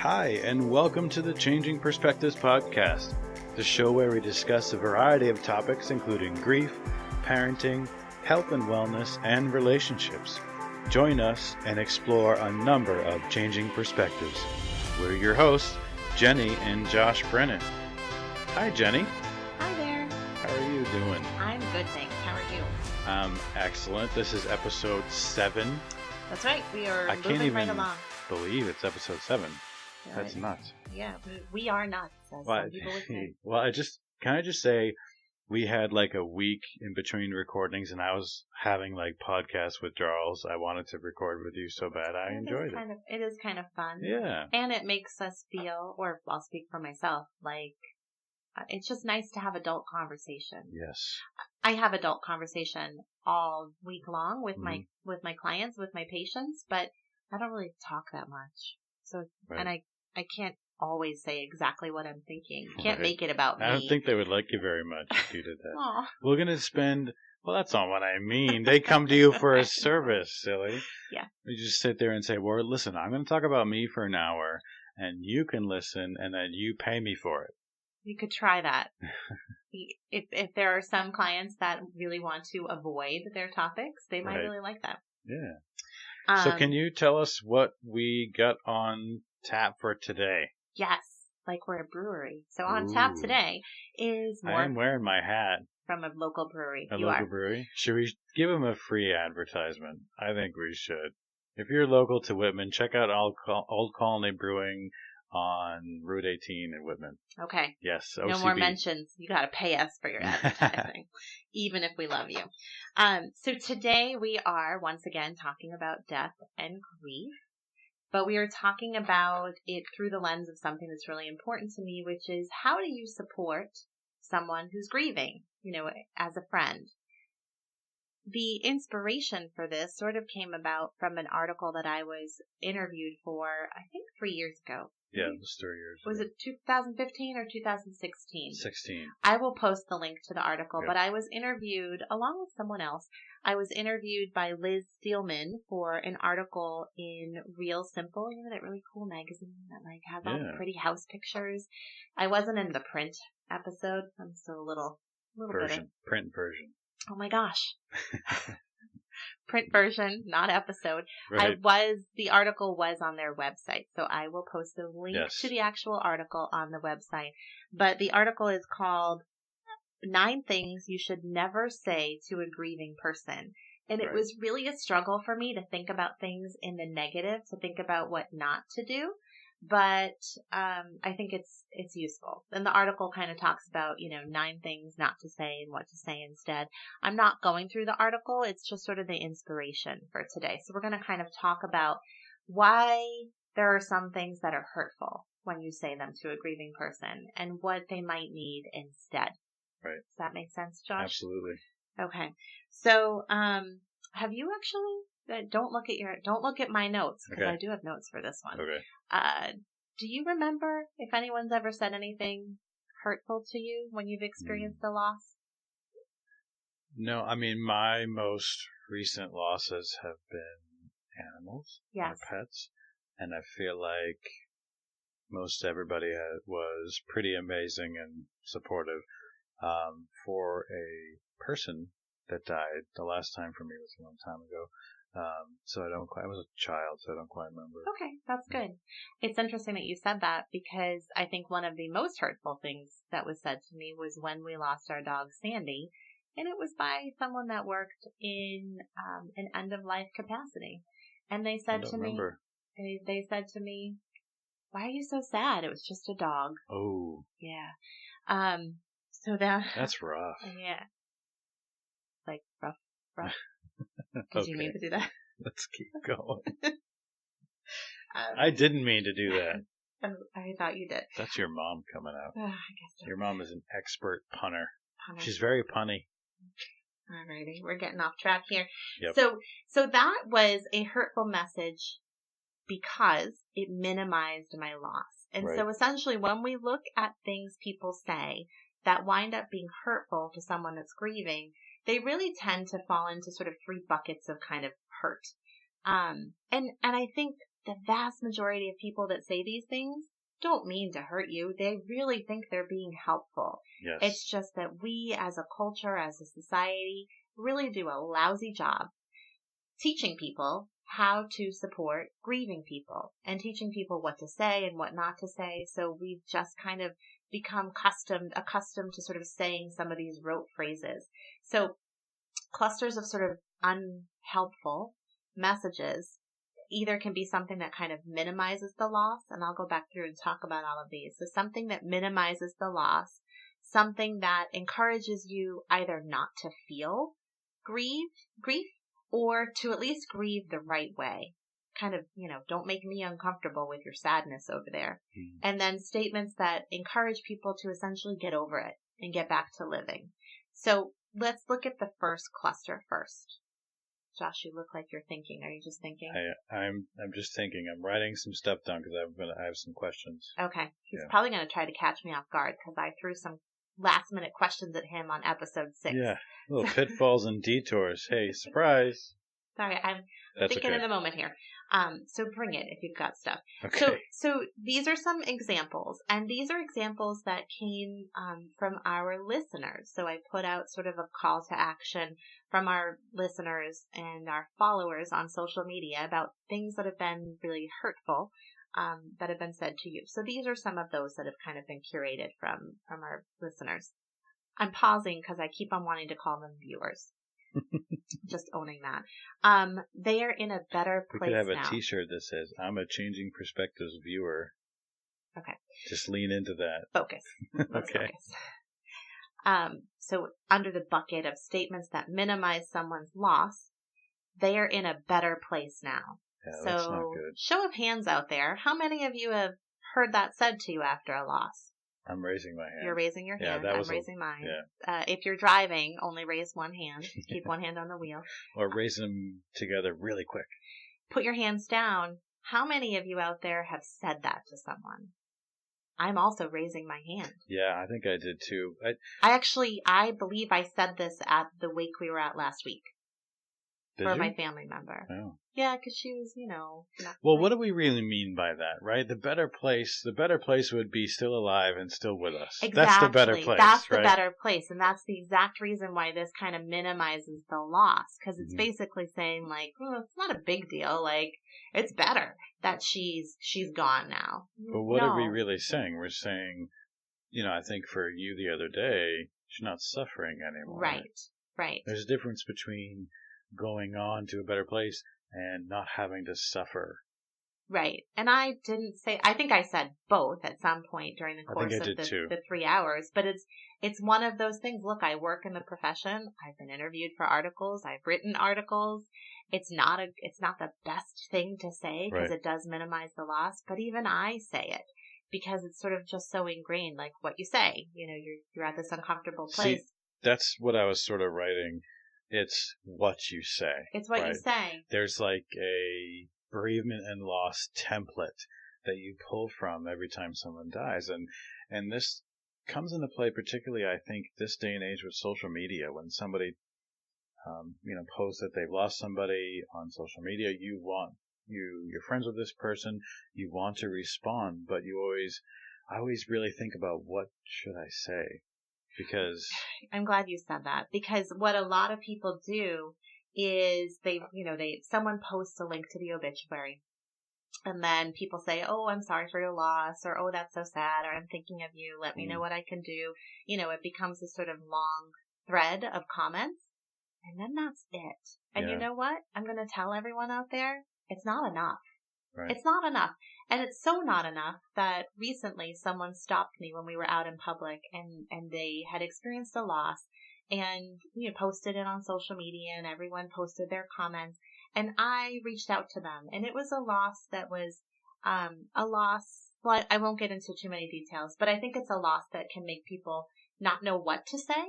Hi, and welcome to the Changing Perspectives podcast, the show where we discuss a variety of topics including grief, parenting, health and wellness, and relationships. Join us and explore a number of changing perspectives. We're your hosts, Jenni and Josh Brennan. Hi, Jenni. Hi there. How are you doing? I'm good, thanks. How are you? Excellent. This is episode 7. That's right. We are I moving can't even right along. believe it's episode 7. That's Right. nuts. Yeah, we are nuts, as some people would say. Well, can I just say, we had like a week in between recordings, and I was having like podcasts with Charles. I wanted to record with you so bad. I enjoyed it. It is kind of fun. Yeah. And it makes us feel, or I'll speak for myself, like it's just nice to have adult conversation. Yes. I have adult conversation all week long with my clients, with my patients, but I don't really talk that much. So, Right. and I can't always say exactly what I'm thinking. Can't make it about me. I don't think they would like you very much if you did that. Aw. We're going to spend, well, that's not what I mean. They come to you for a service, silly. Yeah. You just sit there and say, well, listen, I'm going to talk about me for an hour, and you can listen, and then you pay me for it. You could try that. If there are some clients that really want to avoid their topics, they might really like that. Yeah. So can you tell us what we got on tap for today? Yes, like we're a brewery. So on tap today is more. I am wearing my hat. From a local brewery. A local brewery? Should we give them a free advertisement? I think we should. If you're local to Whitman, check out Old Colony Brewing on Route 18 in Whitman. Okay. Yes, OCB. No more mentions. You got to pay us for your advertising, even if we love you. So today we are once again talking about death and grief, but we are talking about it through the lens of something that's really important to me, which is how do you support someone who's grieving, as a friend? The inspiration for this sort of came about from an article that I was interviewed for, I think 3 years ago. Yeah, it was 3 years Was ago. it 2015 or 2016? 16. I will post the link to the article, Yep. but I was interviewed along with someone else. I was interviewed by Liz Steelman for an article in Real Simple, that really cool magazine that has all the pretty house pictures. I wasn't in the print episode. I'm still a little bitter. Print version. Oh my gosh. Print version, not episode. Right. The article was on their website, so I will post a link to the actual article on the website. But the article is called 9 Things You Should Never Say to a Grieving Person. And it was really a struggle for me to think about things in the negative, to think about what not to do. But I think it's useful. And the article kind of talks about, 9 things not to say and what to say instead. I'm not going through the article. It's just sort of the inspiration for today. So we're going to kind of talk about why there are some things that are hurtful when you say them to a grieving person and what they might need instead. Right. Does that make sense, Josh? Absolutely. Okay. So have you actually... Don't look at my notes, because I do have notes for this one. Okay. Do you remember if anyone's ever said anything hurtful to you when you've experienced a loss? No, I mean, my most recent losses have been animals, yes, or pets, and I feel like most everybody was pretty amazing and supportive. For a person that died, the last time for me was a long time ago. So I was a child, so I don't quite remember. Okay, that's good. It's interesting that you said that, because I think one of the most hurtful things that was said to me was when we lost our dog Sandy, and it was by someone that worked in an end-of-life capacity. And they said to me, they said to me, "Why are you so sad? It was just a dog." Oh. Yeah. So that's rough. Yeah. Like rough. Did you mean to do that? Let's keep going. I didn't mean to do that. I thought you did. That's your mom coming out. I guess so. Your mom is an expert punner. She's very punny. Alrighty, we're getting off track here. Yep. So that was a hurtful message because it minimized my loss. And so essentially when we look at things people say that wind up being hurtful to someone that's grieving, they really tend to fall into sort of 3 buckets of kind of hurt. And I think the vast majority of people that say these things don't mean to hurt you. They really think they're being helpful. Yes. It's just that we as a culture, as a society, really do a lousy job teaching people how to support grieving people and teaching people what to say and what not to say. So we've just kind of become accustomed to sort of saying some of these rote phrases. So clusters of sort of unhelpful messages either can be something that kind of minimizes the loss, and I'll go back through and talk about all of these. So something that minimizes the loss, something that encourages you either not to feel grief, or to at least grieve the right way. Kind of, don't make me uncomfortable with your sadness over there. Mm. And then statements that encourage people to essentially get over it and get back to living. So let's look at the first cluster first. Josh, you look like you're thinking. Are you just thinking? I'm just thinking. I'm writing some stuff down because I have some questions. Okay. He's probably going to try to catch me off guard because I threw some last-minute questions at him on episode 6. Yeah. Little pitfalls and detours. Hey, surprise. Sorry, I'm thinking in the moment here. So bring it if you've got stuff. Okay. So these are some examples, and these are examples that came from our listeners. So I put out sort of a call to action from our listeners and our followers on social media about things that have been really hurtful that have been said to you. So these are some of those that have kind of been curated from our listeners. I'm pausing because I keep on wanting to call them viewers. Just owning that. They are in a better place now. We could have a t-shirt that says, I'm a Changing Perspectives viewer. Okay. Just lean into that. Focus. Let's focus. So under the bucket of statements that minimize someone's loss, they are in a better place now. Yeah, that's not good. Show of hands out there. How many of you have heard that said to you after a loss? I'm raising my hand. You're raising your hand. I'm raising mine. Yeah. If you're driving, only raise one hand. Keep one hand on the wheel. Or raise them together really quick. Put your hands down. How many of you out there have said that to someone? I'm also raising my hand. Yeah, I think I did too. I believe I said this at the wake we were at last week. For my family member. Oh. Yeah, because she was, Well, what do we really mean by that, right? The better place would be still alive and still with us. Exactly. That's the better place, That's the right? better place. And that's the exact reason why this kind of minimizes the loss. Because it's basically saying, like, well, it's not a big deal. Like, it's better that she's gone now. But what are we really saying? We're saying, I think for you the other day, she's not suffering anymore. Right. There's a difference between going on to a better place and not having to suffer. Right. And I think I said both at some point during the course of the 3 hours, but it's one of those things. Look, I work in the profession. I've been interviewed for articles. I've written articles. It's not the best thing to say because it does minimize the loss, but even I say it because it's sort of just so ingrained, like what you say, you're at this uncomfortable place. See, that's what I was sort of writing. It's what you say. It's what you say. There's like a bereavement and loss template that you pull from every time someone dies. And this comes into play particularly, I think, this day and age with social media. When somebody, posts that they've lost somebody on social media, you're friends with this person, you want to respond, but I always really think about what should I say? Because I'm glad you said that, because what a lot of people do is someone posts a link to the obituary and then people say, oh, I'm sorry for your loss, or, oh, that's so sad, or I'm thinking of you. Let me know what I can do. It becomes a sort of long thread of comments and then that's it. And you know what? I'm going to tell everyone out there, it's not enough. Right. It's not enough. And it's so not enough that recently someone stopped me when we were out in public and they had experienced a loss and posted it on social media and everyone posted their comments. And I reached out to them and it was a loss that was a loss. Well, I won't get into too many details, but I think it's a loss that can make people not know what to say.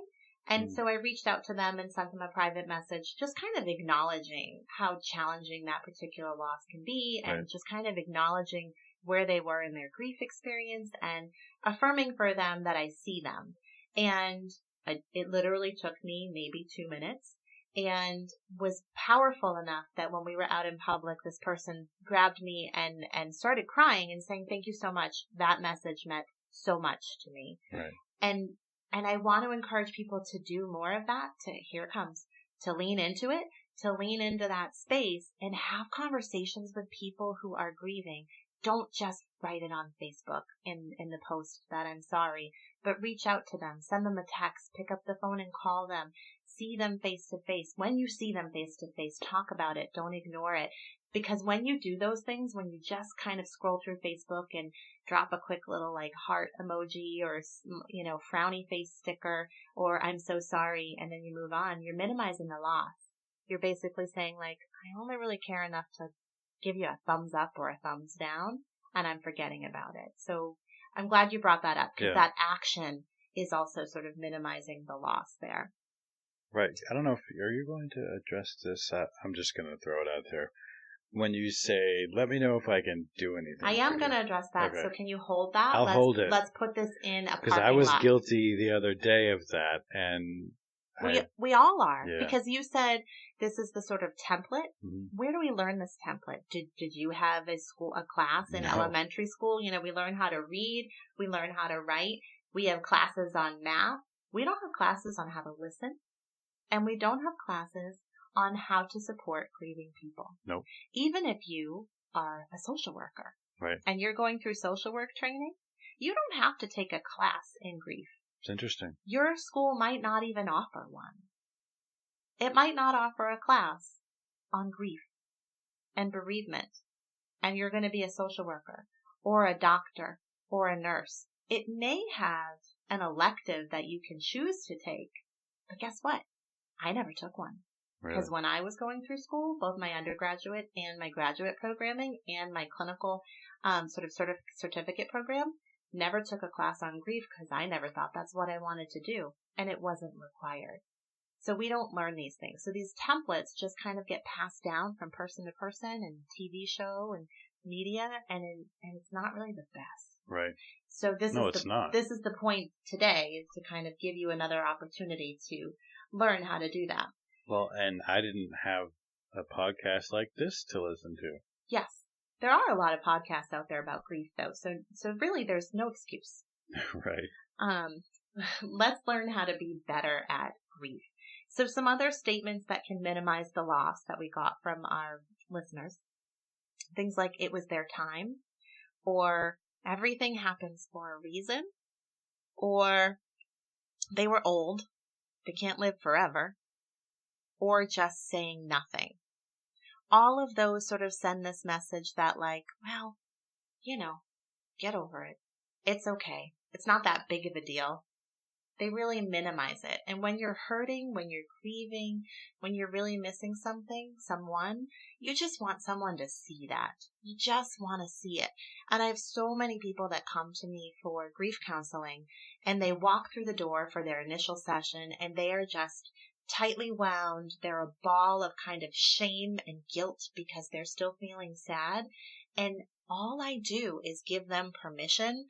And so I reached out to them and sent them a private message, just kind of acknowledging how challenging that particular loss can be and just kind of acknowledging where they were in their grief experience and affirming for them that I see them. And it literally took me maybe 2 minutes. and was powerful enough that when we were out in public, this person grabbed me and started crying and saying, "Thank you so much. That message meant so much to me." Right. And I want to encourage people to do more of that, to lean into it, to lean into that space and have conversations with people who are grieving. Don't just write it on Facebook in the post that I'm sorry, but reach out to them, send them a text, pick up the phone and call them, see them face to face. When you see them face to face, talk about it. Don't ignore it. Because when you do those things, when you just kind of scroll through Facebook and drop a quick little like heart emoji or, frowny face sticker or I'm so sorry, and then you move on, you're minimizing the loss. You're basically saying like, I only really care enough to give you a thumbs up or a thumbs down, and I'm forgetting about it. So I'm glad you brought that up, because that action is also sort of minimizing the loss there. Right. I don't know are you going to address this? I'm just going to throw it out there. When you say, let me know if I can do anything. I am going to address that. Okay. So can you hold that? I'll hold it. Let's put this in a parking lot. Because I was guilty the other day of that, and we all are, because you said this is the sort of template. Mm-hmm. Where do we learn this template? Did you have a class in elementary school? We learn how to read. We learn how to write. We have classes on math. We don't have classes on how to listen. And we don't have classes on how to support grieving people. Nope. Even if you are a social worker. Right. And you're going through social work training, you don't have to take a class in grief. It's interesting. Your school might not even offer one. It might not offer a class on grief and bereavement, and you're going to be a social worker or a doctor or a nurse. It may have an elective that you can choose to take, but guess what? I never took one. Because when I was going through school, both my undergraduate and my graduate programming and my clinical certificate program, never took a class on grief because I never thought that's what I wanted to do, and it wasn't required. So we don't learn these things. So these templates just kind of get passed down from person to person and TV show and media, and it's not really the best. Right. So this is the point today, is to kind of give you another opportunity to learn how to do that. Well, and I didn't have a podcast like this to listen to. Yes. There are a lot of podcasts out there about grief, though. So really, there's no excuse. Right. Let's learn how to be better at grief. So some other statements that can minimize the loss that we got from our listeners. Things like, it was their time, or everything happens for a reason, or they were old, they can't live forever, or just saying nothing. All of those sort of send this message that like, well, get over it. It's okay. It's not that big of a deal. They really minimize it. And when you're hurting, when you're grieving, when you're really missing someone, you just want someone to see that. You just want to see it. And I have so many people that come to me for grief counseling, and they walk through the door for their initial session, and they are just tightly wound. They're a ball of kind of shame and guilt because they're still feeling sad. And all I do is give them permission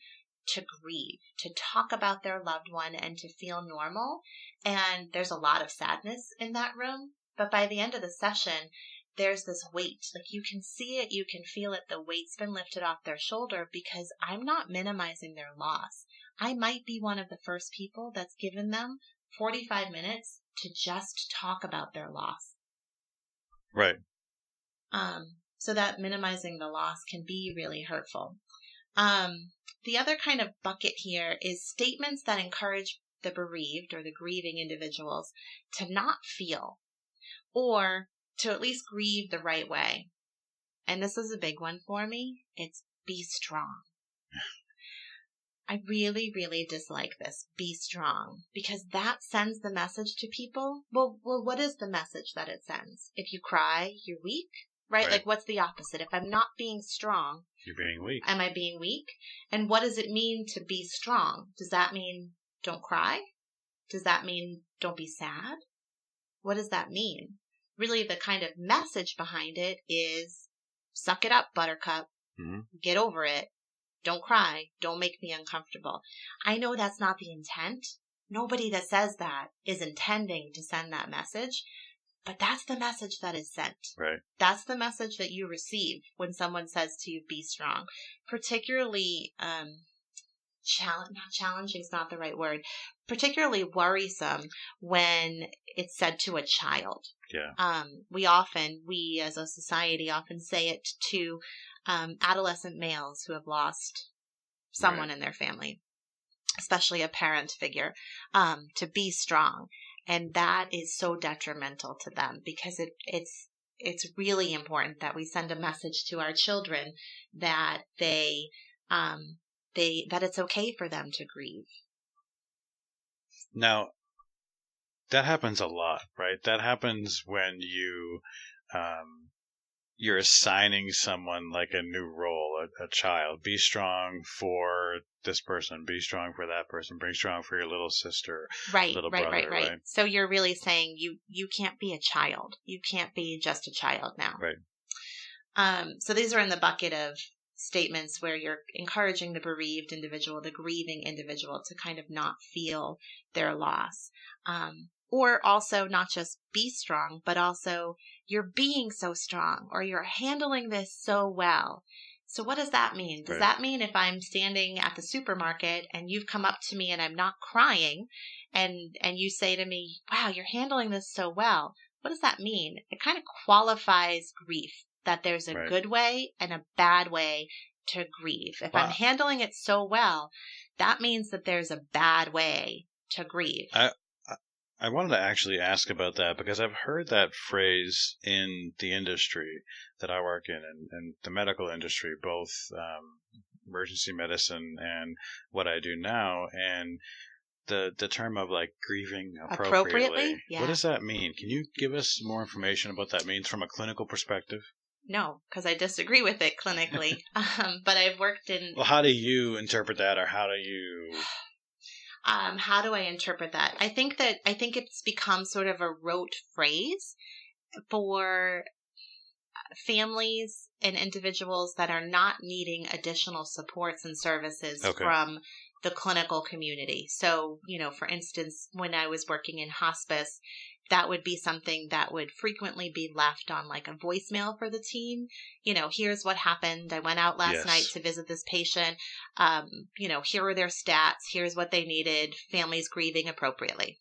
to grieve, to talk about their loved one, and to feel normal. And there's a lot of sadness in that room. But by the end of the session, there's this weight. Like, you can see it, you can feel it. The weight's been lifted off their shoulder because I'm not minimizing their loss. I might be one of the first people that's given them 45 minutes to just talk about their loss. Right. So that minimizing the loss can be really hurtful. The other kind of bucket here is statements that encourage the bereaved or the grieving individuals to not feel, or to at least grieve the right way. And this is a big one for me. It's be strong. I really, really dislike this. Be strong. Because that sends the message to people. Well, what is the message that it sends? If you cry, you're weak, right? Like, what's the opposite? If I'm not being strong, you're being weak. Am I being weak? And what does it mean to be strong? Does that mean don't cry? Does that mean don't be sad? What does that mean? Really, the kind of message behind it is suck it up, buttercup. Mm-hmm. Get over it. Don't cry. Don't make me uncomfortable. I know that's not the intent. Nobody that says that is intending to send that message. But that's the message that is sent. Right. That's the message that you receive when someone says to you, be strong. Particularly, not challenging is not the right word. Particularly worrisome when it's said to a child. Yeah. We as a society often say it to adolescent males who have lost someone in their family, especially a parent figure, to be strong. And that is so detrimental to them because it's really important that we send a message to our children that that it's okay for them to grieve. Now, that happens a lot, right? That happens when you're assigning someone like a new role, a child. Be strong for this person. Be strong for that person. Be strong for your little sister, little brother. Right. So you're really saying you can't be a child. You can't be just a child now. Right. So these are in the bucket of statements where you're encouraging the bereaved individual, the grieving individual, to kind of not feel their loss. Or also not just be strong, but also you're being so strong or you're handling this so well. So what does that mean? Does that mean if I'm standing at the supermarket and you've come up to me and I'm not crying and you say to me, wow, you're handling this so well. What does that mean? It kind of qualifies grief, that there's a good way and a bad way to grieve. If I'm handling it so well, that means that there's a bad way to grieve. I wanted to actually ask about that because I've heard that phrase in the industry that I work in and the medical industry, both emergency medicine and what I do now, and the term of like grieving appropriately. Yeah. What does that mean? Can you give us more information about what that means from a clinical perspective? No, because I disagree with it clinically. But I've worked in... Well, how do you interpret that, or how do you... How do I interpret that? I think it's become sort of a rote phrase for families and individuals that are not needing additional supports and services from the clinical community. So, for instance, when I was working in hospice, that would be something that would frequently be left on like a voicemail for the team. Here's what happened. I went out last night to visit this patient. Here are their stats. Here's what they needed. Families grieving appropriately.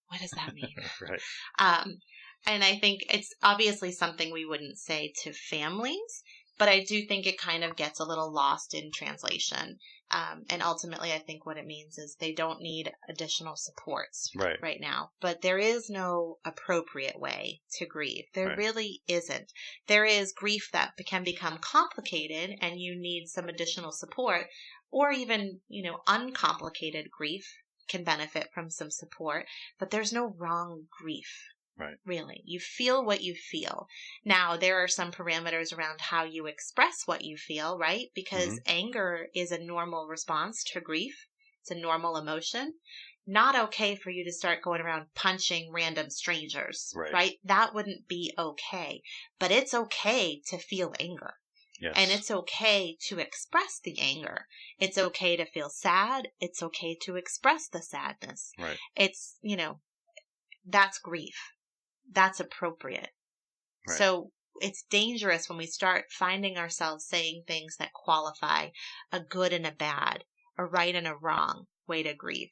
What does that mean? Right. And I think it's obviously something we wouldn't say to families, but I do think it kind of gets a little lost in translation. And ultimately, I think what it means is they don't need additional supports right now. But there is no appropriate way to grieve. There really isn't. There is grief that can become complicated and you need some additional support, or even, uncomplicated grief can benefit from some support, but there's no wrong grief. Right. Really. You feel what you feel. Now, there are some parameters around how you express what you feel, right? Because anger is a normal response to grief. It's a normal emotion. Not okay for you to start going around punching random strangers, right? That wouldn't be okay. But it's okay to feel anger. Yes. And it's okay to express the anger. It's okay to feel sad. It's okay to express the sadness. Right. It's, that's grief. That's appropriate. Right. So it's dangerous when we start finding ourselves saying things that qualify a good and a bad, a right and a wrong way to grieve.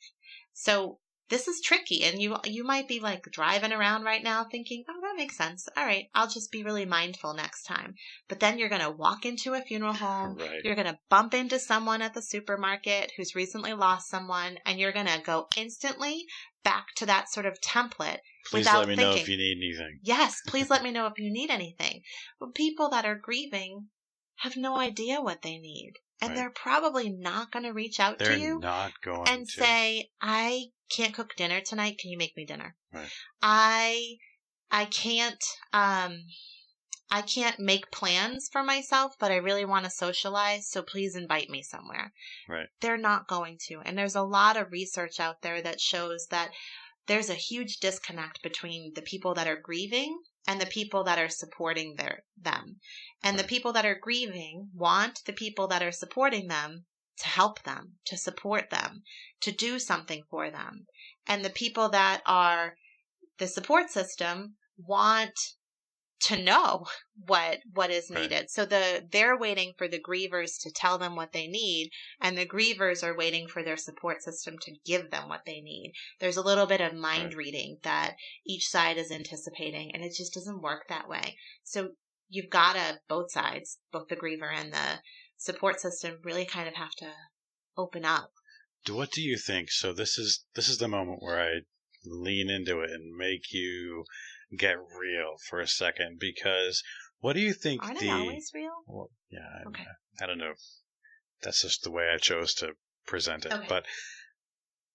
So this is tricky. And you might be like driving around right now thinking, oh, that makes sense. All right, I'll just be really mindful next time. But then you're going to walk into a funeral home. Right. You're going to bump into someone at the supermarket who's recently lost someone. And you're going to go instantly back to that sort of template. Please let me know if you need anything. Yes, please let me know if you need anything. But people that are grieving have no idea what they need. And they're probably not going to reach out to you and say, I can't cook dinner tonight. Can you make me dinner? Right. I can't make plans for myself, but I really want to socialize. So please invite me somewhere. Right. They're not going to. And there's a lot of research out there that shows that there's a huge disconnect between the people that are grieving and the people that are supporting them. And the people that are grieving want the people that are supporting them to help them, to support them, to do something for them. And the people that are the support system want to know what is needed. Right. So they're waiting for the grievers to tell them what they need, and the grievers are waiting for their support system to give them what they need. There's a little bit of mind reading that each side is anticipating, and it just doesn't work that way. So you've got to, both sides, both the griever and the support system, really kind of have to open up. What do you think? So this is the moment where I lean into it and make you get real for a second, because what do you think? Aren't they always real? Well, yeah, okay. I don't know. That's just the way I chose to present it. Okay. But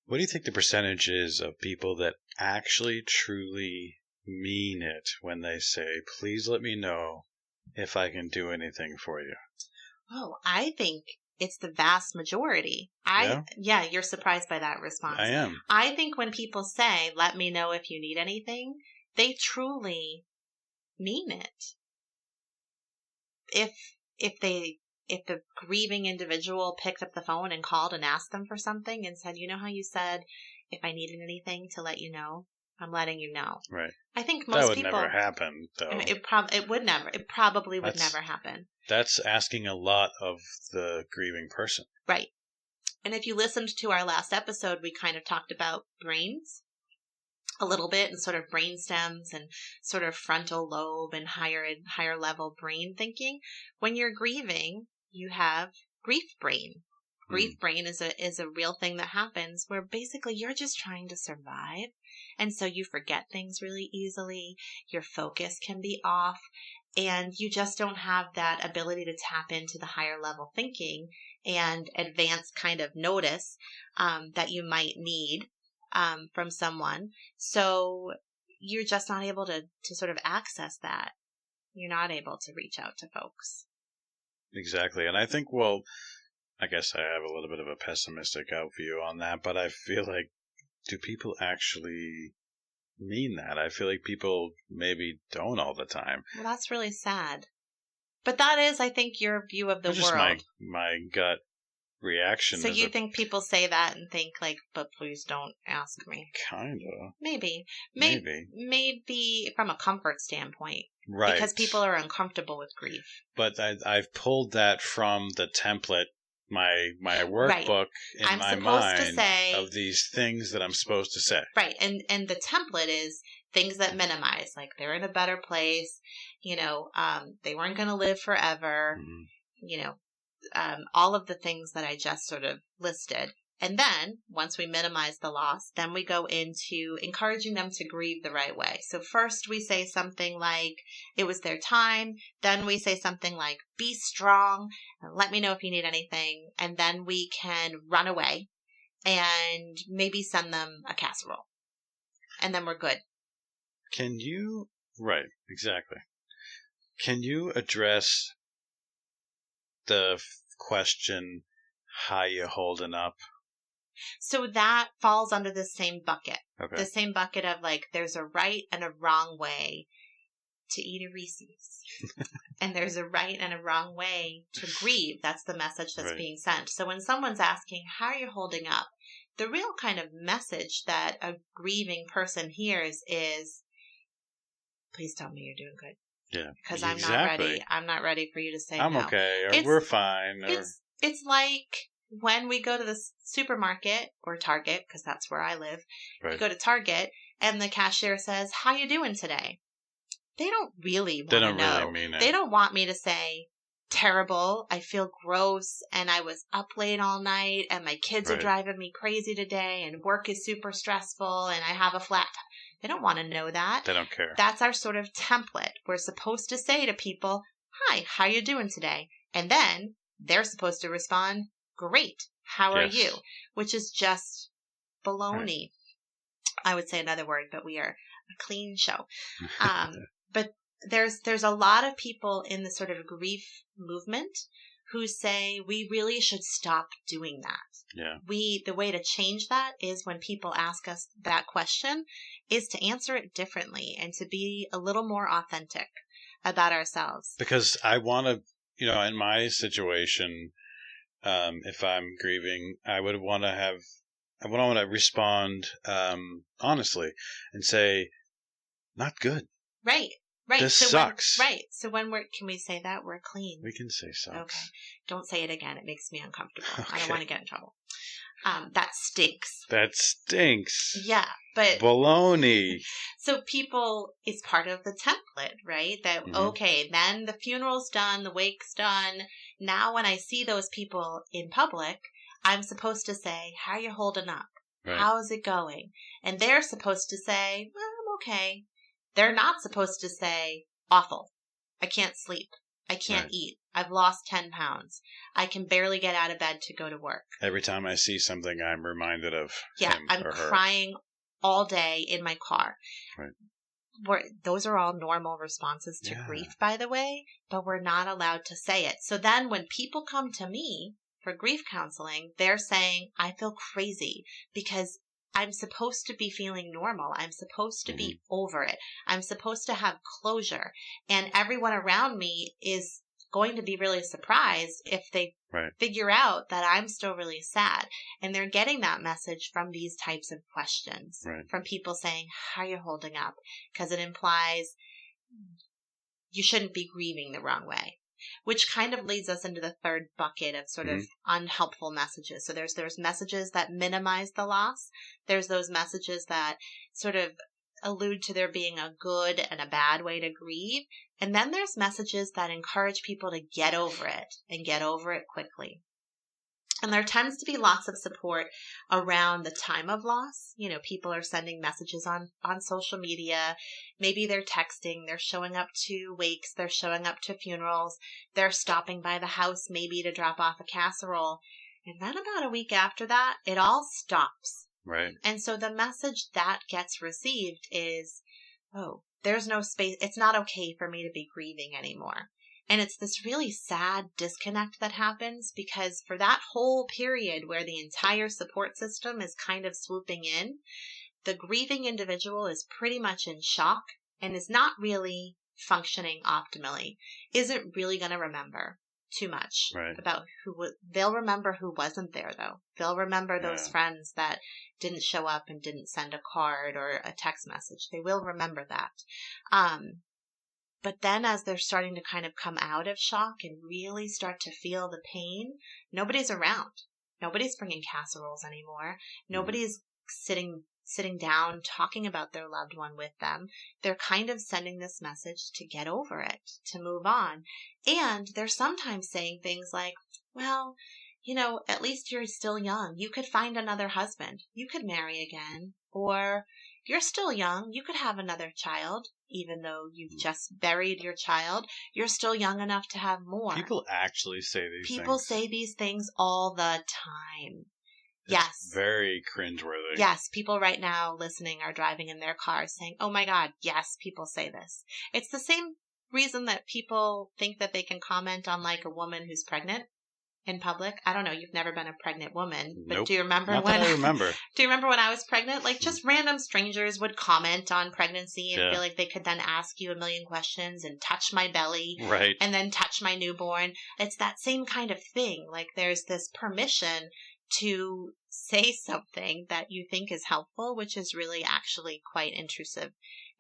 what do you think the percentage is of people that actually truly mean it when they say, please let me know if I can do anything for you? Oh, I think it's the vast majority. Yeah, you're surprised by that response. I am. I think when people say, let me know if you need anything, they truly mean it. If the grieving individual picked up the phone and called and asked them for something and said, you know how you said, if I needed anything to let you know, I'm letting you know. Right. I think most people... That would never happen, though. It would never. It probably would never happen. That's asking a lot of the grieving person. Right. And if you listened to our last episode, we kind of talked about brains a little bit, and sort of brain stems and sort of frontal lobe and higher level brain thinking. When you're grieving, you have grief brain. Grief brain is a real thing that happens where basically you're just trying to survive. And so you forget things really easily. Your focus can be off, and you just don't have that ability to tap into the higher level thinking and advanced kind of notice that you might need from someone. So you're just not able to sort of access that. You're not able to reach out to folks. Exactly. And I think, I guess I have a little bit of a pessimistic view on that, but I feel like, do people actually mean that? I feel like people maybe don't all the time. Well, that's really sad. But that is, I think, your view of the just world. My gut reaction. So you think people say that and think like, but please don't ask me. Kind of. Maybe from a comfort standpoint. Right. Because people are uncomfortable with grief. But I've pulled that from the template, my workbook in my mind of these things that I'm supposed to say. Right. And the template is things that minimize, like they're in a better place, they weren't going to live forever, all of the things that I just sort of listed. And then once we minimize the loss, then we go into encouraging them to grieve the right way. So first we say something like, it was their time. Then we say something like, be strong. Let me know if you need anything. And then we can run away and maybe send them a casserole. And then we're good. Right, exactly. Can you address the question, how you holding up? So that falls under the same bucket. Okay. The same bucket of like, there's a right and a wrong way to eat a Reese's. And there's a right and a wrong way to grieve. That's the message that's being sent. So when someone's asking, how are you holding up? The real kind of message that a grieving person hears is, please tell me you're doing good. Yeah. Because I'm not ready. I'm not ready for you to say I'm no. okay. Or we're fine. It's like when we go to the supermarket or Target, because that's where I live. Right. We go to Target and the cashier says, how you doing today? They don't really want to know. They don't really mean it. They don't want me to say, terrible, I feel gross, and I was up late all night, and my kids are driving me crazy today, and work is super stressful, and I have a flat tire. They don't want to know that. They don't care. That's our sort of template. We're supposed to say to people, hi, how you doing today? And then they're supposed to respond, great, how are you? Which is just baloney. Right. I would say another word, but we are a clean show. But there's a lot of people in the sort of grief movement who say we really should stop doing that. Yeah. The way to change that is when people ask us that question is to answer it differently and to be a little more authentic about ourselves. Because I want to, in my situation, if I'm grieving, I would want to respond honestly and say, not good. Right. This sucks. So when can we say that? We're clean. We can say sucks. Okay. Don't say it again. It makes me uncomfortable. Okay. I don't want to get in trouble. That stinks. That stinks. Yeah, but baloney. So people, it's part of the template, right? That, okay, then the funeral's done, the wake's done. Now when I see those people in public, I'm supposed to say, how are you holding up? Right. How's it going? And they're supposed to say, well, I'm okay. They're not supposed to say, awful. I can't sleep. I can't eat. I've lost 10 pounds. I can barely get out of bed to go to work. Every time I see something, I'm reminded of him I'm or her. Crying all day in my car. Right. Those are all normal responses to grief, by the way, but we're not allowed to say it. So then when people come to me for grief counseling, they're saying, I feel crazy because I'm supposed to be feeling normal. I'm supposed to be over it. I'm supposed to have closure. And everyone around me is going to be really surprised if they figure out that I'm still really sad. And they're getting that message from these types of questions, from people saying, how are you holding up? Because it implies you shouldn't be grieving the wrong way. Which kind of leads us into the third bucket of sort of unhelpful messages. So there's messages that minimize the loss. There's those messages that sort of allude to there being a good and a bad way to grieve. And then there's messages that encourage people to get over it and get over it quickly. And there tends to be lots of support around the time of loss. You know, people are sending messages on social media. Maybe they're texting. They're showing up to wakes. They're showing up to funerals. They're stopping by the house maybe to drop off a casserole. And then about a week after that, it all stops. Right. And so the message that gets received is, oh, there's no space. It's not okay for me to be grieving anymore. And it's this really sad disconnect that happens because for that whole period where the entire support system is kind of swooping in, the grieving individual is pretty much in shock and is not really functioning optimally, isn't really going to remember too much about they'll remember who wasn't there though. They'll remember those friends that didn't show up and didn't send a card or a text message. They will remember that. But then as they're starting to kind of come out of shock and really start to feel the pain, nobody's around. Nobody's bringing casseroles anymore. Nobody's sitting down talking about their loved one with them. They're kind of sending this message to get over it, to move on. And they're sometimes saying things like, well, you know, at least you're still young. You could find another husband. You could marry again. Or you're still young. You could have another child. Even though you've just buried your child, you're still young enough to have more. People actually say these things. People say these things all the time. Yes. Very cringeworthy. Yes. People right now listening are driving in their cars saying, oh my God, yes, people say this. It's the same reason that people think that they can comment on like a woman who's pregnant in public. I don't know. You've never been a pregnant woman, but do you remember Not when that I remember. Do you remember when I was pregnant? Like just random strangers would comment on pregnancy and feel like they could then ask you a million questions and touch my belly and then touch my newborn. It's that same kind of thing. Like there's this permission to say something that you think is helpful, which is really actually quite intrusive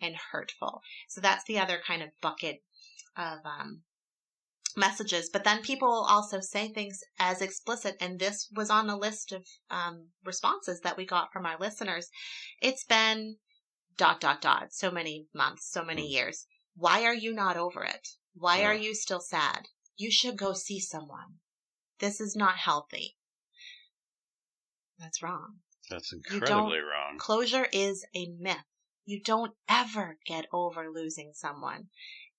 and hurtful. So that's the other kind of bucket of messages. But then people also say things as explicit, and this was on a list of responses that we got from our listeners. It's been ... so many months, so many years. Why are you not over it? Why are you still sad? You should go see someone. This is not healthy. That's wrong. That's incredibly wrong. Closure is a myth. You don't ever get over losing someone.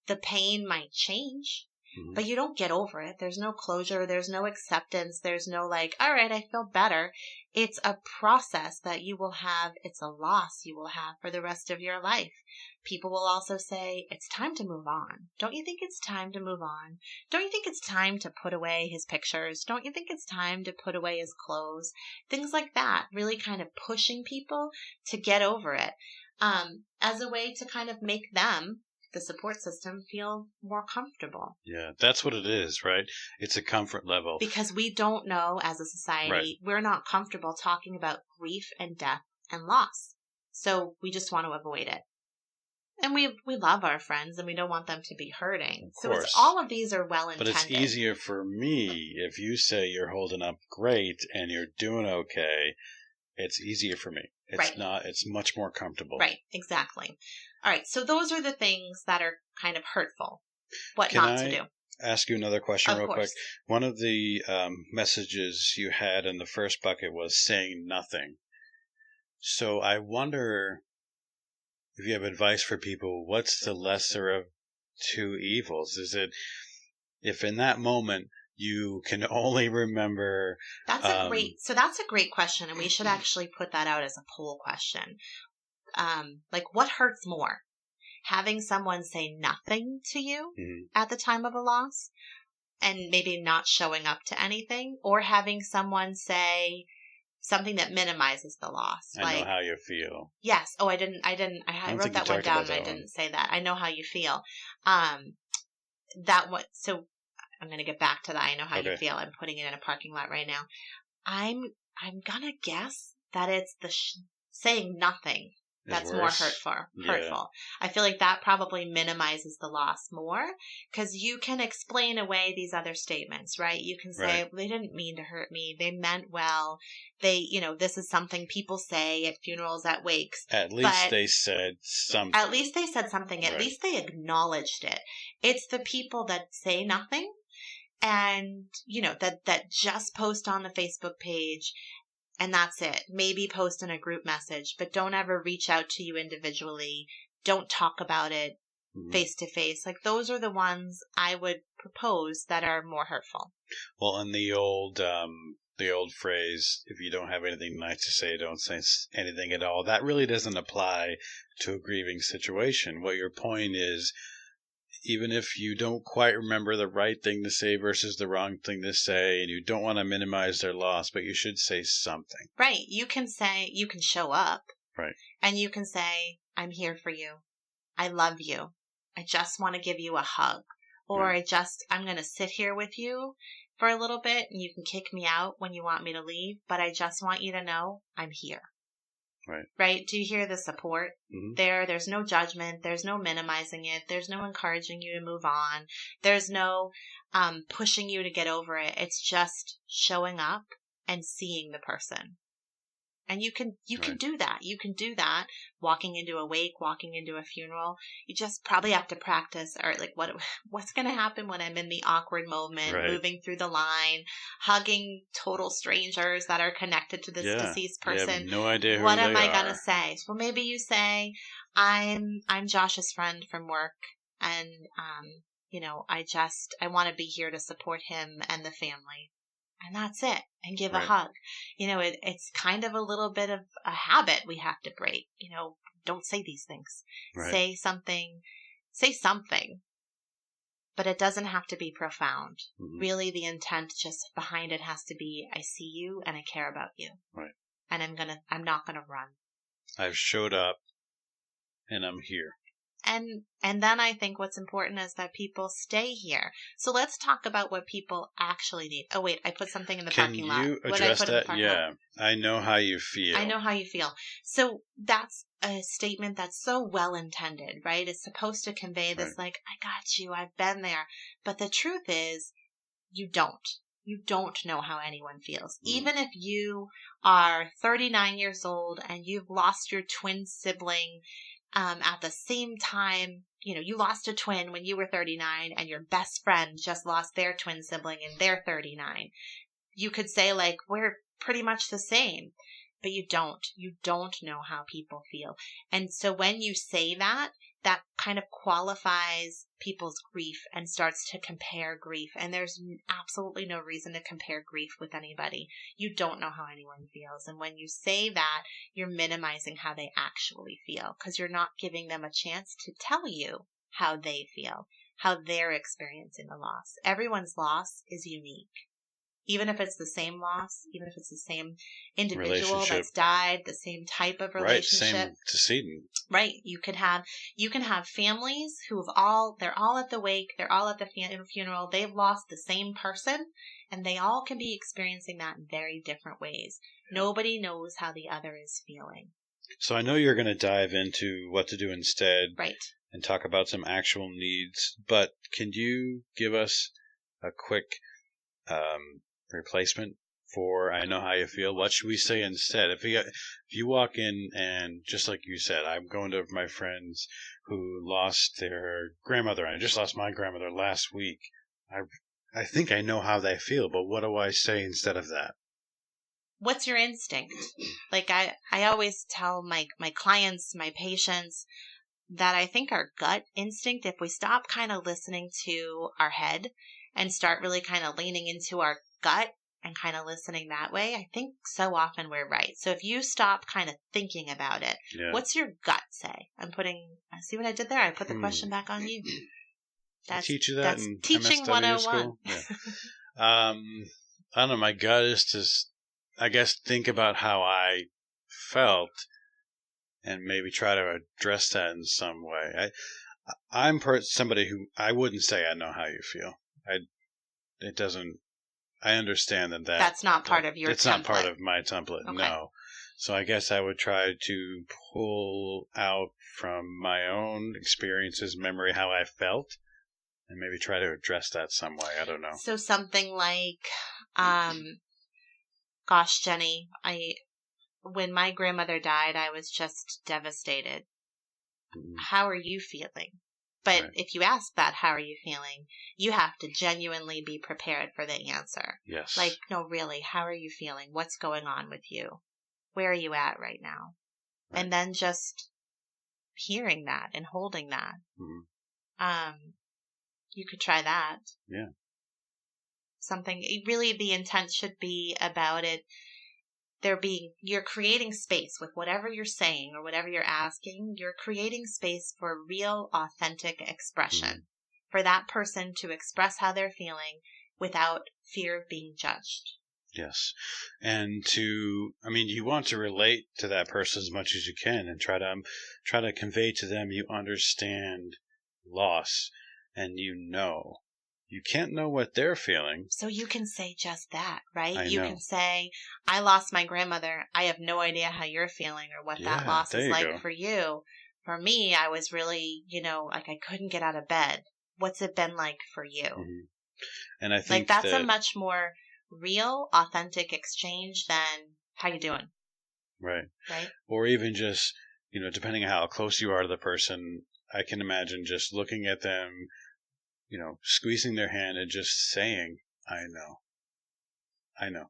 The pain might change, but you don't get over it. There's no closure. There's no acceptance. There's no like, all right, I feel better. It's a process that you will have. It's a loss you will have for the rest of your life. People will also say, it's time to move on. Don't you think it's time to move on? Don't you think it's time to put away his pictures? Don't you think it's time to put away his clothes? Things like that, really kind of pushing people to get over it as a way to kind of make them, the support system, feel more comfortable. Yeah, that's what it is, right? It's a comfort level. Because we don't know as a society, we're not comfortable talking about grief and death and loss. So we just want to avoid it. And we love our friends and we don't want them to be hurting. So all of these are well intended. But it's easier for me if you say you're holding up great and you're doing okay. It's easier for me. It's not, it's much more comfortable. Right, exactly. All right, so those are the things that are kind of hurtful. What not to do. Ask you another question real quick. One of the messages you had in the first bucket was saying nothing. So I wonder if you have advice for people, what's the lesser of two evils? Is it if in that moment you can only remember... That's a great question, and we should actually put that out as a poll question. Like, what hurts more? Having someone say nothing to you at the time of a loss and maybe not showing up to anything, or having someone say something that minimizes the loss. I know how you feel. Yes. Oh, I wrote that one down and I didn't say that. I know how you feel. So I'm going to get back to that. I know how you feel. I'm putting it in a parking lot right now. I'm going to guess that it's the saying nothing that's more hurtful. Yeah. I feel like that probably minimizes the loss more because you can explain away these other statements, right? You can say, they didn't mean to hurt me. They meant well. This is something people say at funerals, at wakes. At least they said something. At least they said something. At least they acknowledged it. It's the people that say nothing and, that just post on the Facebook page. And that's it. Maybe post in a group message, but don't ever reach out to you individually. Don't talk about it face to face. Like, those are the ones I would propose that are more hurtful. Well, and the old phrase, if you don't have anything nice to say, don't say anything at all. That really doesn't apply to a grieving situation. What your point is, even if you don't quite remember the right thing to say versus the wrong thing to say, and you don't want to minimize their loss, but you should say something. Right. You can show up. Right. And you can say, I'm here for you. I love you. I just want to give you a hug. Or I'm going to sit here with you for a little bit and you can kick me out when you want me to leave, but I just want you to know I'm here. Right? Do you hear the support there? There's no judgment. There's no minimizing it. There's no encouraging you to move on. There's no pushing you to get over it. It's just showing up and seeing the person. And you can do that. You can do that walking into a wake, walking into a funeral. You just probably have to practice, or like what's going to happen when I'm in the awkward moment, moving through the line, hugging total strangers that are connected to this deceased person. You have no idea who what they am I are. going to say? Well, maybe you say, I'm Josh's friend from work, and I want to be here to support him and the family. And that's it. And give a hug. It's kind of a little bit of a habit we have to break. Don't say these things. Say something. But it doesn't have to be profound. Really, the intent just behind it has to be, I see you and I care about you. Right. And I'm not gonna run. I've showed up and I'm here. And then I think what's important is that people stay here. So let's talk about what people actually need. Oh, wait, I put something in the parking lot. Can you address that? Yeah. I know how you feel. I know how you feel. So that's a statement that's so well intended, right? It's supposed to convey this like, I got you, I've been there. But the truth is, you don't. You don't know how anyone feels. Even if you are 39 years old and you've lost your twin sibling at the same time, you lost a twin when you were 39 and your best friend just lost their twin sibling and they're 39. You could say like, we're pretty much the same, but you don't know how people feel. And so when you say that kind of qualifies people's grief and starts to compare grief. And there's absolutely no reason to compare grief with anybody. You don't know how anyone feels. And when you say that, you're minimizing how they actually feel because you're not giving them a chance to tell you how they feel, how they're experiencing the loss. Everyone's loss is unique. Even if it's the same loss, even if it's the same individual that's died, the same type of relationship. Right, same decedent. Right. You can have families they're all at the wake, they're all at the funeral, they've lost the same person, and they all can be experiencing that in very different ways. Nobody knows how the other is feeling. So I know you're going to dive into what to do instead. Right. and talk about some actual needs. But can you give us a quick replacement for I know how you feel? What should we say instead? If you walk in and, just like you said, I'm going to my friends who lost their grandmother, and I just lost my grandmother last week. I think I know how they feel, but what do I say instead of that? What's your instinct? Like I always tell my clients, my patients, that I think our gut instinct, if we stop kind of listening to our head and start really kind of leaning into our gut and kind of listening that way, I think so often we're right. So if you stop kind of thinking about it, what's your gut say? See what I did there? I put the question back on you. I teach you that in teaching MSW 101. School. Yeah. I don't know. My gut is to, I guess, think about how I felt and maybe try to address that in some way. I'm somebody who I wouldn't say I know how you feel. It doesn't. I understand that that's not part of your template. It's not part of my template, okay. No. So I guess I would try to pull out from my own experiences, memory, how I felt, and maybe try to address that some way. I don't know. So something like, gosh, Jenni, when my grandmother died, I was just devastated. Mm-hmm. How are you feeling? But right. If you ask that, how are you feeling? You have to genuinely be prepared for the answer. Yes. Like, no, really, how are you feeling? What's going on with you? Where are you at right now? Right. And then just hearing that and holding that. Mm-hmm. You could try that. Yeah. Really the intent should be about it. You're creating space with whatever you're saying or whatever you're asking. You're creating space for real, authentic expression, for that person to express how they're feeling without fear of being judged. Yes. And you want to relate to that person as much as you can and try to convey to them you understand loss and you can't know what they're feeling. So you can say just that, right? You can say, I lost my grandmother. I have no idea how you're feeling or what that loss is like for you. For me, I was really, like I couldn't get out of bed. What's it been like for you? Mm-hmm. And I think that's a much more real, authentic exchange than how you doing. Right. Right. Or even just, depending on how close you are to the person, I can imagine just looking at them, squeezing their hand and just saying, I know.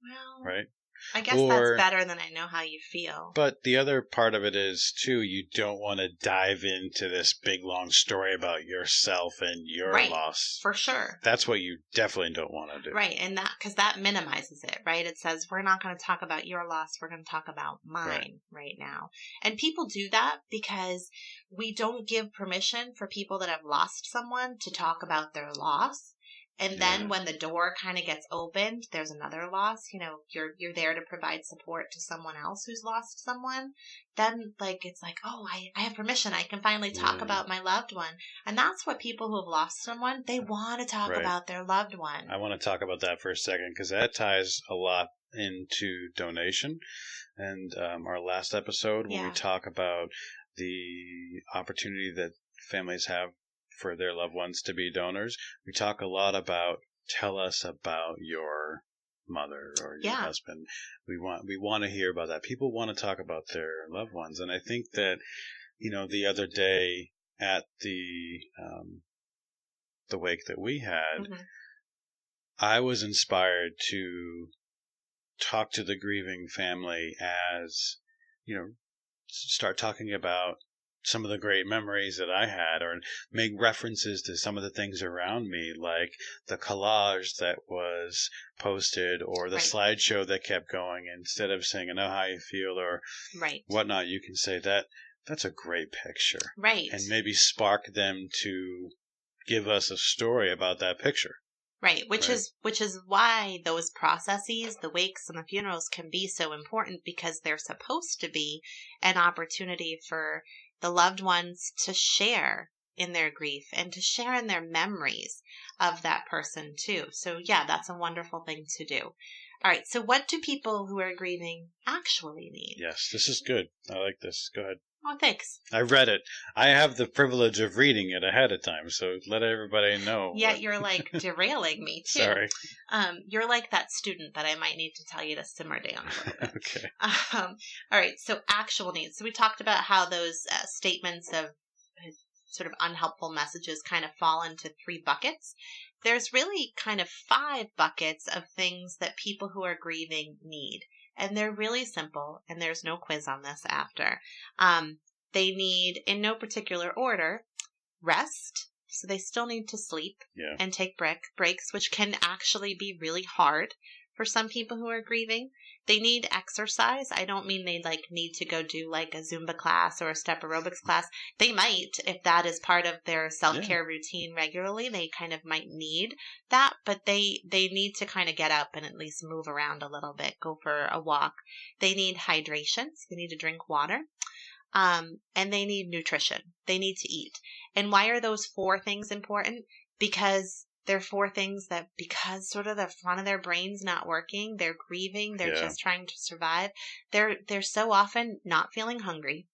Well, right? I guess that's better than I know how you feel. But the other part of it is, too, you don't want to dive into this big, long story about yourself and your loss. For sure. That's what you definitely don't want to do. Right, and because that minimizes it, right? It says, we're not going to talk about your loss, we're going to talk about mine right now. And people do that because we don't give permission for people that have lost someone to talk about their loss. And then when the door kind of gets opened, there's another loss. You're there to provide support to someone else who's lost someone. Then it's like, oh, I have permission. I can finally talk about my loved one. And that's what people who have lost someone, they want to talk about their loved one. I want to talk about that for a second because that ties a lot into donation. And our last episode when we talk about the opportunity that families have for their loved ones to be donors, we talk a lot about tell us about your mother or your husband. We want to hear about that. People want to talk about their loved ones, and I think that the other day at the wake that we had, I was inspired to talk to the grieving family as start talking about some of the great memories that I had, or make references to some of the things around me, like the collage that was posted or the slideshow that kept going. Instead of saying, I know how you feel or whatnot, you can say that's a great picture. Right. And maybe spark them to give us a story about that picture. Right. Which is why those processes, the wakes and the funerals, can be so important, because they're supposed to be an opportunity for the loved ones to share in their grief and to share in their memories of that person too. So that's a wonderful thing to do. All right. So what do people who are grieving actually need? Yes, this is good. I like this. Go ahead. Oh, thanks. I read it. I have the privilege of reading it ahead of time, so let everybody know. Yeah, you're like derailing me too. Sorry. You're like that student that I might need to tell you to simmer down a little bit. Okay. All right. So actual needs. So we talked about how those statements of sort of unhelpful messages kind of fall into 3 buckets. There's really kind of 5 buckets of things that people who are grieving need. And they're really simple, and there's no quiz on this after. They need, in no particular order, rest. So they still need to sleep and take breaks, which can actually be really hard for some people who are grieving. They need exercise. I don't mean they need to go do like a Zumba class or a step aerobics class. They might, if that is part of their self-care routine regularly, they kind of might need that, but they need to kind of get up and at least move around a little bit, go for a walk. They need hydration. So they need to drink water. And they need nutrition. They need to eat. And why are those 4 things important? Because they're 4 things that, because sort of the front of their brain's not working, they're grieving, they're just trying to survive. They're so often not feeling hungry,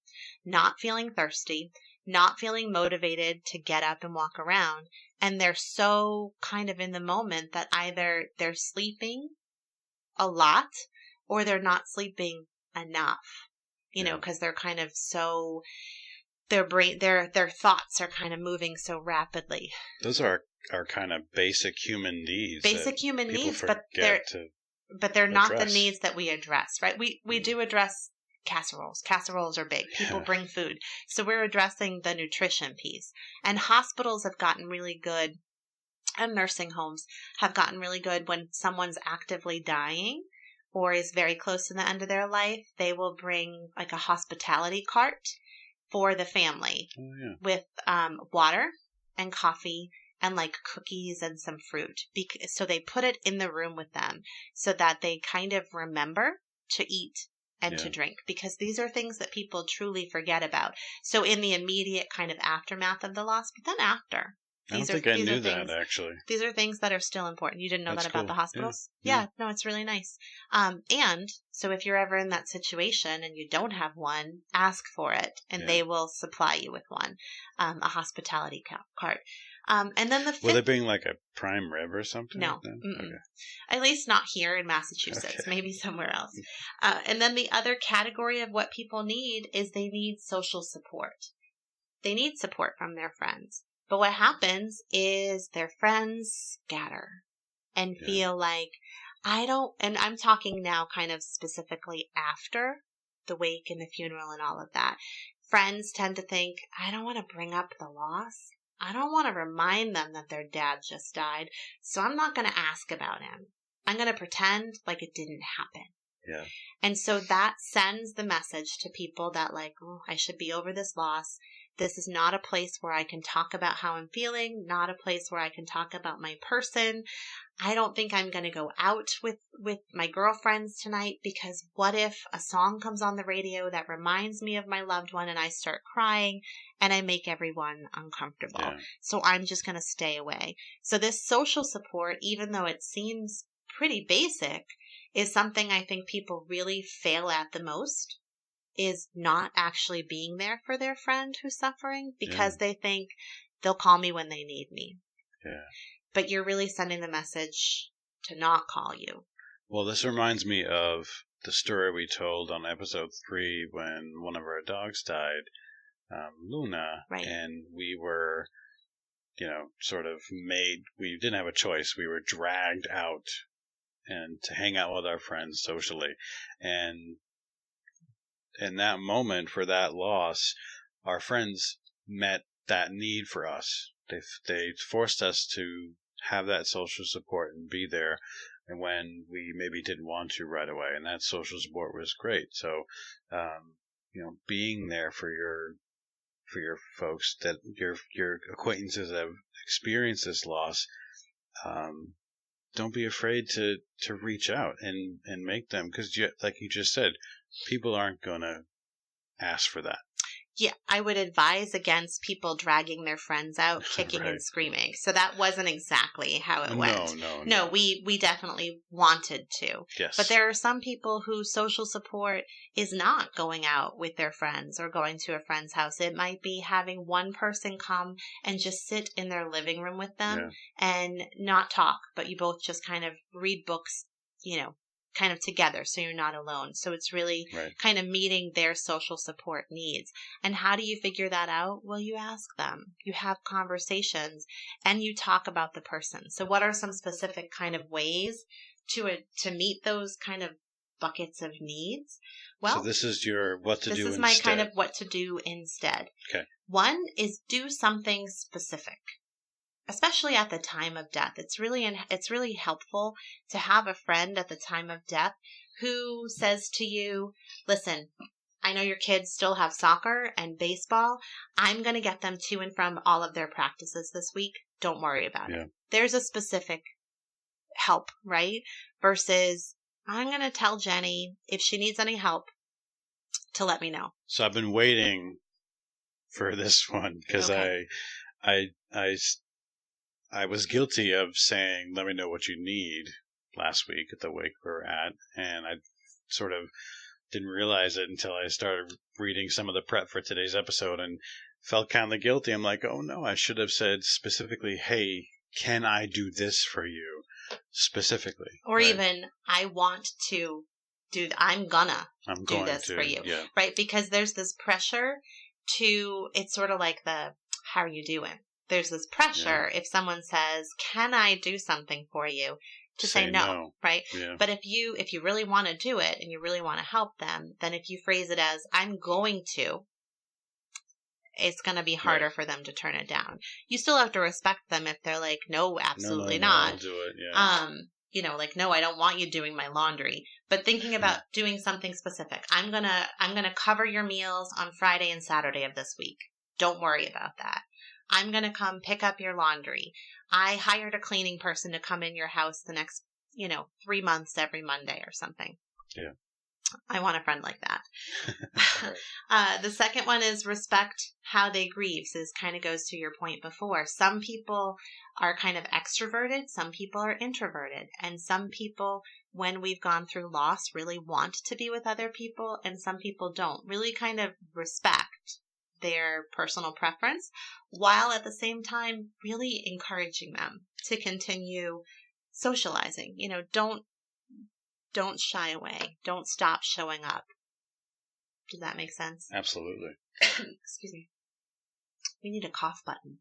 not feeling thirsty, not feeling motivated to get up and walk around. And they're so kind of in the moment that either they're sleeping a lot or they're not sleeping enough. You know, because they're kind of so, their brain, their thoughts are kind of moving so rapidly. Those are kind of basic human needs. Basic human needs, but they're not the needs that we address, right? We do address casseroles. Casseroles are big. People bring food. So we're addressing the nutrition piece. And hospitals have gotten really good, and nursing homes have gotten really good when someone's actively dying or is very close to the end of their life, they will bring like a hospitality cart for the family with water and coffee and like cookies and some fruit. So they put it in the room with them so that they kind of remember to eat and to drink, because these are things that people truly forget about. So in the immediate kind of aftermath of the loss, but then after. I don't think I knew that, actually. These are things that are still important. You didn't know that about the hospitals? Yeah, no, it's really nice. And so if you're ever in that situation and you don't have one, ask for it, and they will supply you with one, a hospitality cart. And then the fifth... Will they bring like a prime rib or something? No. Okay. At least not here in Massachusetts. Maybe somewhere else. And then the other category of what people need is they need social support. They need support from their friends. But what happens is their friends scatter and feel like, and I'm talking now kind of specifically after the wake and the funeral and all of that. Friends tend to think, I don't want to bring up the loss. I don't want to remind them that their dad just died. So I'm not going to ask about him. I'm going to pretend like it didn't happen. Yeah. And so that sends the message to people that like, oh, I should be over this loss. This is not a place where I can talk about how I'm feeling, not a place where I can talk about my person. I don't think I'm going to go out with my girlfriends tonight, because what if a song comes on the radio that reminds me of my loved one and I start crying and I make everyone uncomfortable. Yeah. So I'm just going to stay away. So this social support, even though it seems pretty basic, is something I think people really fail at the most. Is not actually being there for their friend who's suffering, because they think they'll call me when they need me. Yeah. But you're really sending the message to not call you. Well, this reminds me of the story we told on episode 3 when one of our dogs died, Luna. Right. And we were, we didn't have a choice. We were dragged out and to hang out with our friends socially. And in that moment, for that loss, our friends met that need for us. They forced us to have that social support and be there, and when we maybe didn't want to right away, and that social support was great. So, being there for your folks, that your acquaintances that have experienced this loss, don't be afraid to reach out and make them, because like you just said, people aren't going to ask for that. Yeah, I would advise against people dragging their friends out, kicking and screaming. So that wasn't exactly how it went. No, we definitely wanted to. Yes. But there are some people whose social support is not going out with their friends or going to a friend's house. It might be having one person come and just sit in their living room with them and not talk, but you both just kind of read books, kind of together, so you're not alone. So it's really kind of meeting their social support needs. And how do you figure that out? Well, you ask them, you have conversations, and you talk about the person. So what are some specific kind of ways to meet those kind of buckets of needs? Well, so this is your what to do instead. This is my kind of what to do instead. Okay. One is do something specific. Especially at the time of death. It's really helpful to have a friend at the time of death who says to you, listen, I know your kids still have soccer and baseball. I'm going to get them to and from all of their practices this week. Don't worry about it. There's a specific help, right? Versus I'm going to tell Jenni if she needs any help to let me know. So I've been waiting for this one because I was guilty of saying, let me know what you need last week at the wake we were at. And I sort of didn't realize it until I started reading some of the prep for today's episode and felt kind of guilty. I'm like, oh no, I should have said specifically, hey, can I do this for you specifically? Or even, I want to do, I'm going to do this for you. Yeah. Right? Because there's this pressure to, it's sort of like the, how are you doing? There's this pressure if someone says, can I do something for you? To say no, right? Yeah. But if you really want to do it and you really want to help them, then if you phrase it as, I'm going to, it's going to be harder for them to turn it down. You still have to respect them if they're like, no, absolutely not. I'll do it, like, no, I don't want you doing my laundry. But thinking about doing something specific. I'm going to cover your meals on Friday and Saturday of this week. Don't worry about that. I'm going to come pick up your laundry. I hired a cleaning person to come in your house the next, 3 months every Monday or something. Yeah. I want a friend like that. The second one is respect how they grieve. So this kind of goes to your point before. Some people are kind of extroverted. Some people are introverted. And some people, when we've gone through loss, really want to be with other people. And some people don't. Really kind of respect their personal preference, while at the same time really encouraging them to continue socializing. Don't shy away. Don't stop showing up. Does that make sense? Absolutely. Excuse me. We need a cough button.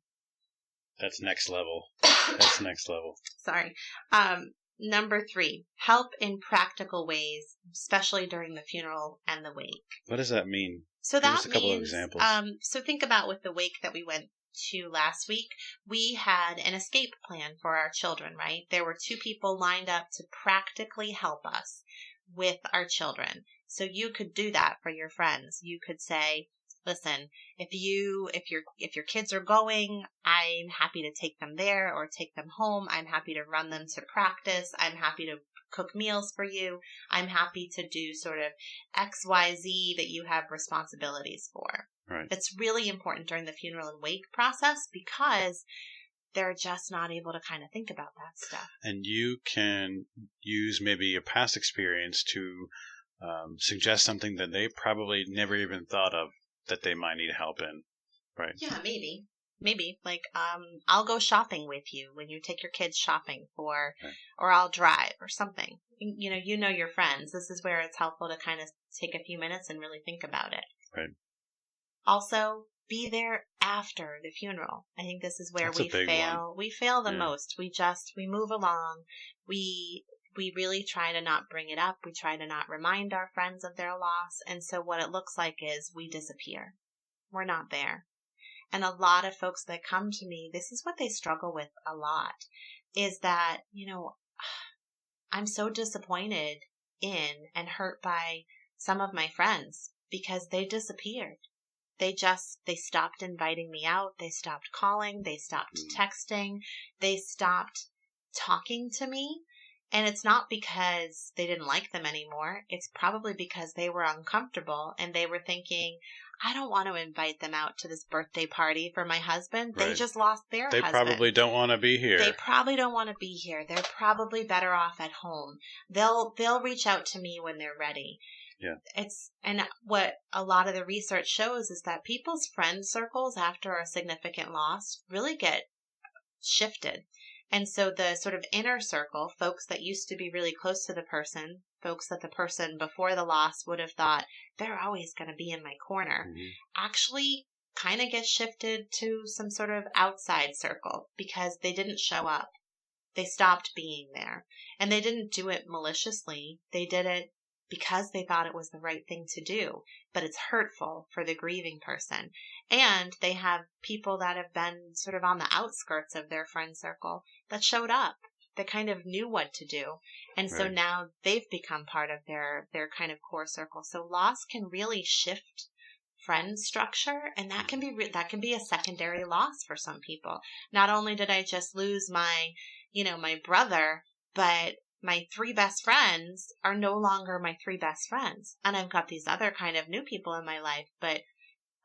That's next level. Sorry. Number 3, help in practical ways, especially during the funeral and the wake. What does that mean? So that means, a couple of examples. So think about with the wake that we went to last week, we had an escape plan for our children, right? There were 2 people lined up to practically help us with our children. So you could do that for your friends. You could say, listen, if your kids are going, I'm happy to take them there or take them home. I'm happy to run them to practice. I'm happy to cook meals for you. I'm happy to do sort of XYZ that you have responsibilities for. Right. It's really important during the funeral and wake process because they're just not able to kind of think about that stuff. And you can use maybe a past experience to suggest something that they probably never even thought of that they might need help in, right? Yeah, maybe. Like, I'll go shopping with you when you take your kids shopping or I'll drive or something. You know your friends. This is where it's helpful to kind of take a few minutes and really think about it. Right. Also, be there after the funeral. I think this is where we fail. We fail the most. We move along. We really try to not bring it up. We try to not remind our friends of their loss. And so what it looks like is we disappear. We're not there. And a lot of folks that come to me, this is what they struggle with a lot, is that, I'm so disappointed in and hurt by some of my friends because they disappeared. They stopped inviting me out. They stopped calling. They stopped texting. They stopped talking to me. And it's not because they didn't like them anymore. It's probably because they were uncomfortable and they were thinking, I don't want to invite them out to this birthday party for my husband. Right. They just lost their husband. They probably don't want to be here. They probably don't want to be here. They're probably better off at home. They'll reach out to me when they're ready. Yeah. And what a lot of the research shows is that people's friend circles after a significant loss really get shifted. And so the sort of inner circle, folks that used to be really close to the person, folks that the person before the loss would have thought, they're always going to be in my corner, actually kind of get shifted to some sort of outside circle because they didn't show up. They stopped being there. And they didn't do it maliciously. They did it because they thought it was the right thing to do, but it's hurtful for the grieving person. And they have people that have been sort of on the outskirts of their friend circle that showed up, that kind of knew what to do. And so now they've become part of their kind of core circle. So loss can really shift friend structure, and that can be a secondary loss for some people. Not only did I just lose my brother, but my 3 best friends are no longer my 3 best friends. And I've got these other kind of new people in my life, but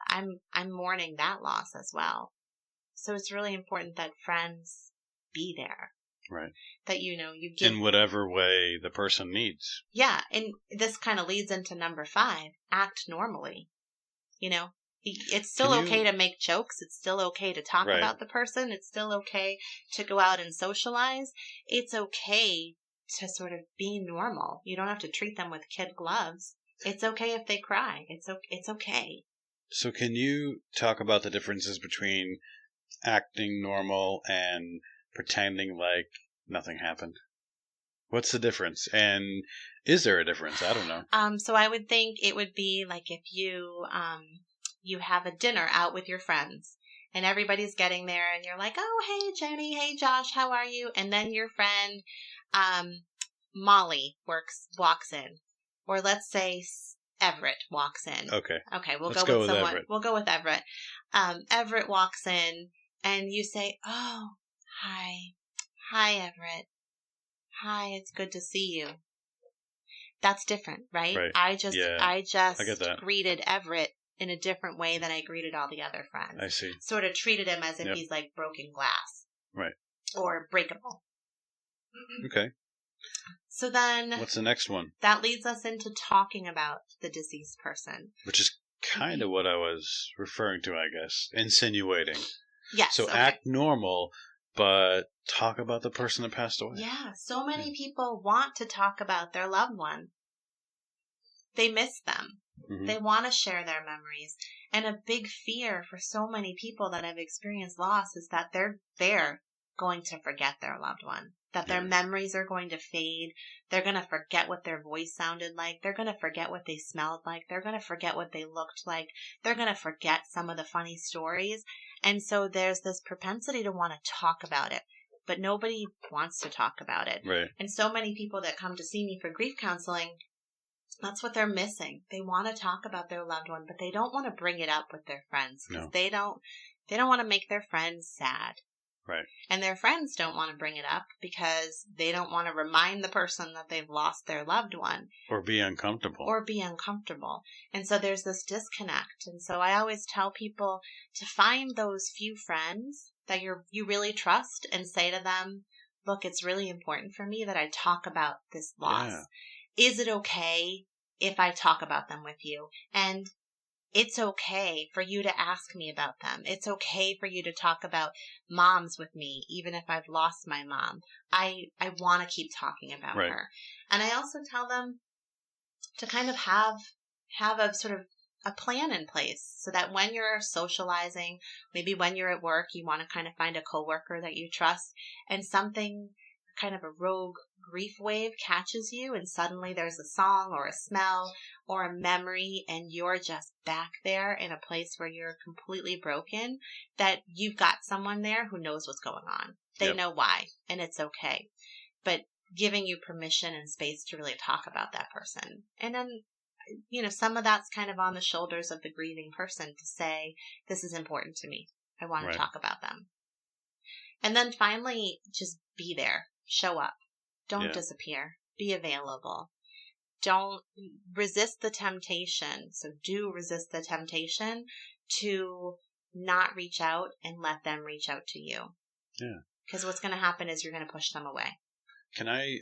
I'm mourning that loss as well. So it's really important that friends be there. Right. That, you give... in whatever way the person needs. Yeah. And this kind of leads into number 5, act normally. It's still okay to make jokes. It's still okay to talk about the person. It's still okay to go out and socialize. It's okay to sort of be normal. You don't have to treat them with kid gloves. It's okay if they cry. It's okay. So can you talk about the differences between acting normal and pretending like nothing happened? What's the difference? And is there a difference? I don't know. So I would think it would be like if you have a dinner out with your friends and everybody's getting there and you're like, oh, hey, Jenni, hey, Josh, how are you? And then your friend Molly walks in, or let's say Everett walks in. Okay, we'll go with someone. Everett. We'll go with Everett. Everett walks in, and you say, "Oh, hi, Everett. Hi, it's good to see you." That's different, right? I just greeted Everett in a different way than I greeted all the other friends. I see. Sort of treated him as if he's like broken glass, right, or breakable. Okay. So then... what's the next one? That leads us into talking about the deceased person. Which is kind of what I was referring to, I guess. Insinuating. Yes. So act normal, but talk about the person that passed away. Yeah. So many people want to talk about their loved one. They miss them. Mm-hmm. They want to share their memories. And a big fear for so many people that have experienced loss is that they're going to forget their loved one. That their memories are going to fade. They're going to forget what their voice sounded like. They're going to forget what they smelled like. They're going to forget what they looked like. They're going to forget some of the funny stories. And so there's this propensity to want to talk about it, but nobody wants to talk about it. Right. And so many people that come to see me for grief counseling, that's what they're missing. They want to talk about their loved one, but they don't want to bring it up with their friends because they don't want to make their friends sad. Right. And their friends don't want to bring it up because they don't want to remind the person that they've lost their loved one. Or be uncomfortable. And so there's this disconnect. And so I always tell people to find those few friends that you really trust and say to them, look, it's really important for me that I talk about this loss. Yeah. Is it okay if I talk about them with you? And it's okay for you to ask me about them. It's okay for you to talk about moms with me, even if I've lost my mom. I want to keep talking about her. And I also tell them to kind of have a sort of a plan in place so that when you're socializing, maybe when you're at work, you want to kind of find a coworker that you trust, and something, kind of a rogue grief wave catches you, and suddenly there's a song or a smell or a memory, and you're just back there in a place where you're completely broken, that you've got someone there who knows what's going on. They know why, and it's okay. But giving you permission and space to really talk about that person. And then, some of that's kind of on the shoulders of the grieving person to say, this is important to me. I want to talk about them. And then finally, just be there. Show up. Don't disappear. Be available. Don't resist the temptation. So do resist the temptation to not reach out and let them reach out to you. Yeah. Because what's going to happen is you're going to push them away. Can I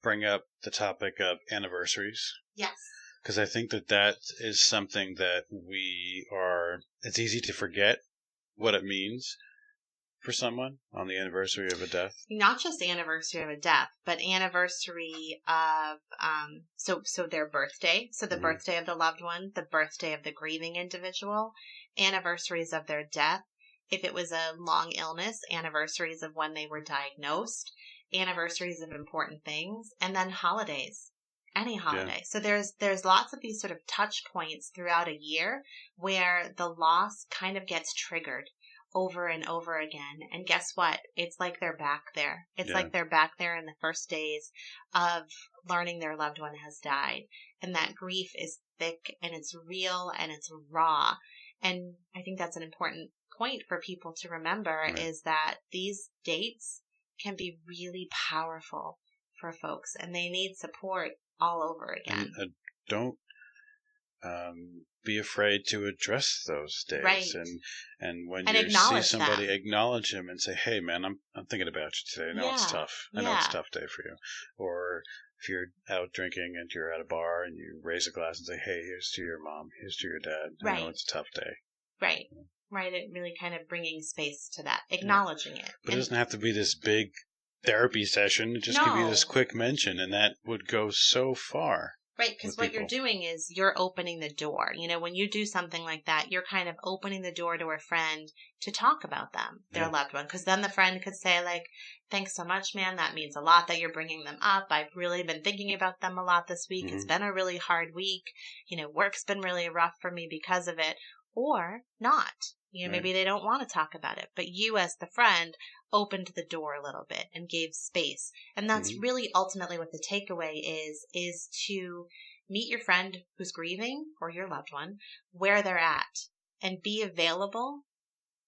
bring up the topic of anniversaries? Yes. Because I think that is something that it's easy to forget what it means for someone on the anniversary of a death. Not just anniversary of a death, but anniversary of, so their birthday. So the birthday of the loved one, the birthday of the grieving individual, anniversaries of their death. If it was a long illness, anniversaries of when they were diagnosed, anniversaries of important things, and then holidays. Any holiday. Yeah. So there's lots of these sort of touch points throughout a year where the loss kind of gets triggered over and over again. And guess what? It's like they're back there. It's like they're back there in the first days of learning their loved one has died. And that grief is thick and it's real and it's raw. And I think that's an important point for people to remember is that these dates can be really powerful for folks and they need support all over again. And don't be afraid to address those days. Right. And when you see somebody, acknowledge them and say, hey, man, I'm thinking about you today. I know it's tough. I know it's a tough day for you. Or if you're out drinking and you're at a bar and you raise a glass and say, hey, here's to your mom, here's to your dad. I know it's a tough day. Right. Right. It really kind of bringing space to that, acknowledging it. But it doesn't have to be this big therapy session. It just could be this quick mention, and that would go so far. Right, because what you're doing is you're opening the door. You know, when you do something like that, you're kind of opening the door to a friend to talk about them, their loved one. Because then the friend could say, like, thanks so much, man. That means a lot that you're bringing them up. I've really been thinking about them a lot this week. It's been a really hard week. You know, work's been really rough for me because of it. Or not. You know, maybe they don't want to talk about it. But you as the friend opened the door a little bit and gave space. And that's really ultimately what the takeaway is to meet your friend who's grieving or your loved one where they're at and be available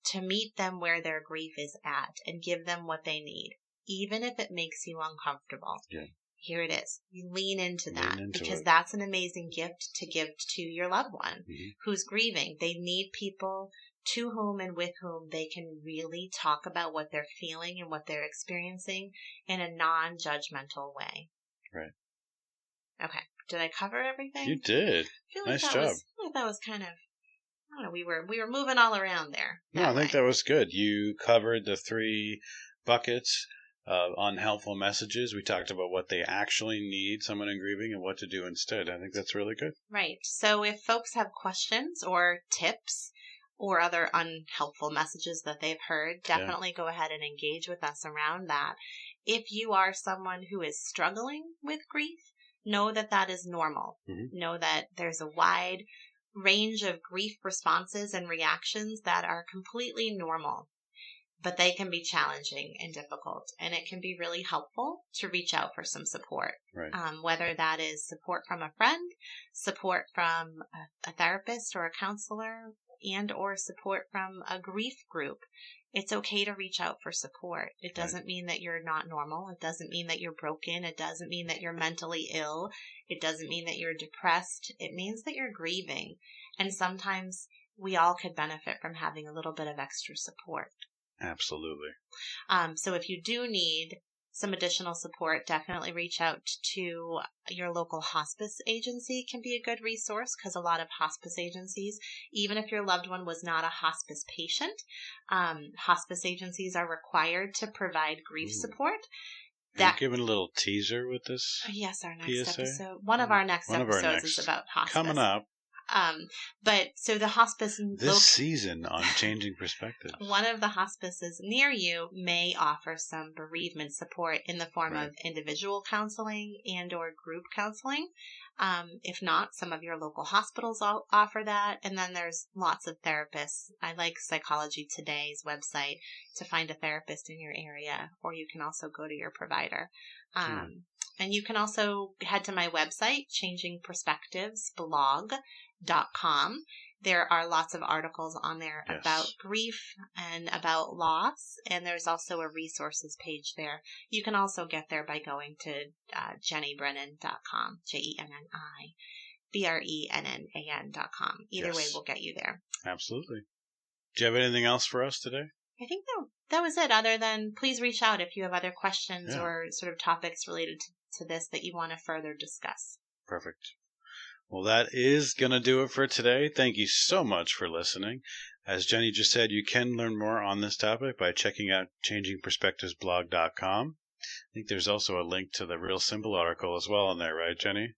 to meet them where their grief is at and give them what they need, even if it makes you uncomfortable. Yeah. Here it is. You lean into that because that's an amazing gift to give to your loved one who's grieving. They need people to whom and with whom they can really talk about what they're feeling and what they're experiencing in a non-judgmental way. Right. Okay. Did I cover everything? You did. Nice job. I feel like that was kind of, I don't know, we were moving all around there. No, I think that was good. You covered the 3 buckets of unhelpful messages. We talked about what they actually need, someone in grieving, and what to do instead. I think that's really good. Right. So if folks have questions or tips or other unhelpful messages that they've heard, definitely go ahead and engage with us around that. If you are someone who is struggling with grief, know that that is normal. Know that there's a wide range of grief responses and reactions that are completely normal, but they can be challenging and difficult. And it can be really helpful to reach out for some support, whether that is support from a friend, support from a therapist or a counselor, and or support from a grief group. It's okay to reach out for support. It doesn't mean that you're not normal. It doesn't mean that you're broken. It doesn't mean that you're mentally ill. It doesn't mean that you're depressed. It means that you're grieving. And sometimes we all could benefit from having a little bit of extra support. Absolutely. So if you do need some additional support, definitely reach out to your local hospice agency. Can be a good resource because a lot of hospice agencies, even if your loved one was not a hospice patient, hospice agencies are required to provide grief support. Are you giving a little teaser with this? Yes, our next episode. One of our next episodes is about hospice. Coming up. But so the hospice this season on Changing Perspectives, one of the hospices near you may offer some bereavement support in the form of individual counseling and or group counseling. If not, some of your local hospitals offer that. And then there's lots of therapists. I like Psychology Today's website to find a therapist in your area, or you can also go to your provider. And you can also head to my website, changingperspectivesblog.com. there are lots of articles on there about grief and about loss, and there's also a resources page there. You can also get there by going to JenniBrennan.com, JenniBrennan.com. Either way will get you there. Absolutely. Do you have anything else for us today? I think that was it, other than please reach out if you have other questions or sort of topics related to this that you want to further discuss. Perfect. Well, that is going to do it for today. Thank you so much for listening. As Jenni just said, you can learn more on this topic by checking out changingperspectivesblog.com. I think there's also a link to the Real Simple article as well in there, right, Jenni?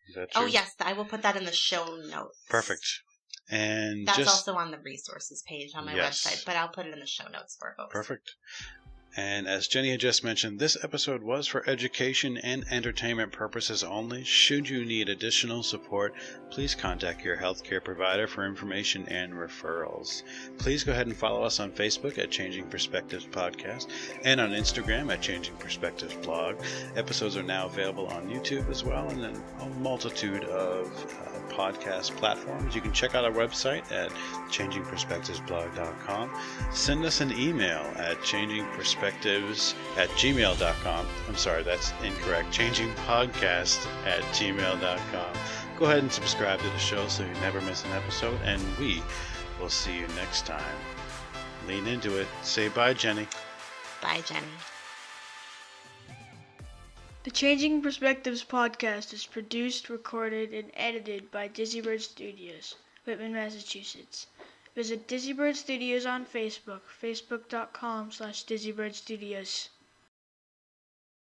Is that true? Oh, yes. I will put that in the show notes. Perfect. And that's also on the resources page on my website, but I'll put it in the show notes for folks. Perfect. And as Jenni had just mentioned, this episode was for education and entertainment purposes only. Should you need additional support, please contact your healthcare provider for information and referrals. Please go ahead and follow us on Facebook at Changing Perspectives Podcast and on Instagram at Changing Perspectives Blog. Episodes are now available on YouTube as well, and then a multitude of podcast platforms. You can check out our website at changingperspectivesblog.com. Send us an email at changingperspectives@gmail.com. I'm sorry, that's incorrect. changingpodcast@gmail.com. Go ahead and subscribe to the show so you never miss an episode, and we will see you next time. Lean into it. Say bye, Jenni. Bye, Jenni. The Changing Perspectives podcast is produced, recorded, and edited by Dizzybird Studios, Whitman, Massachusetts. Visit Dizzybird Studios on Facebook, facebook.com/DizzyBirdStudios.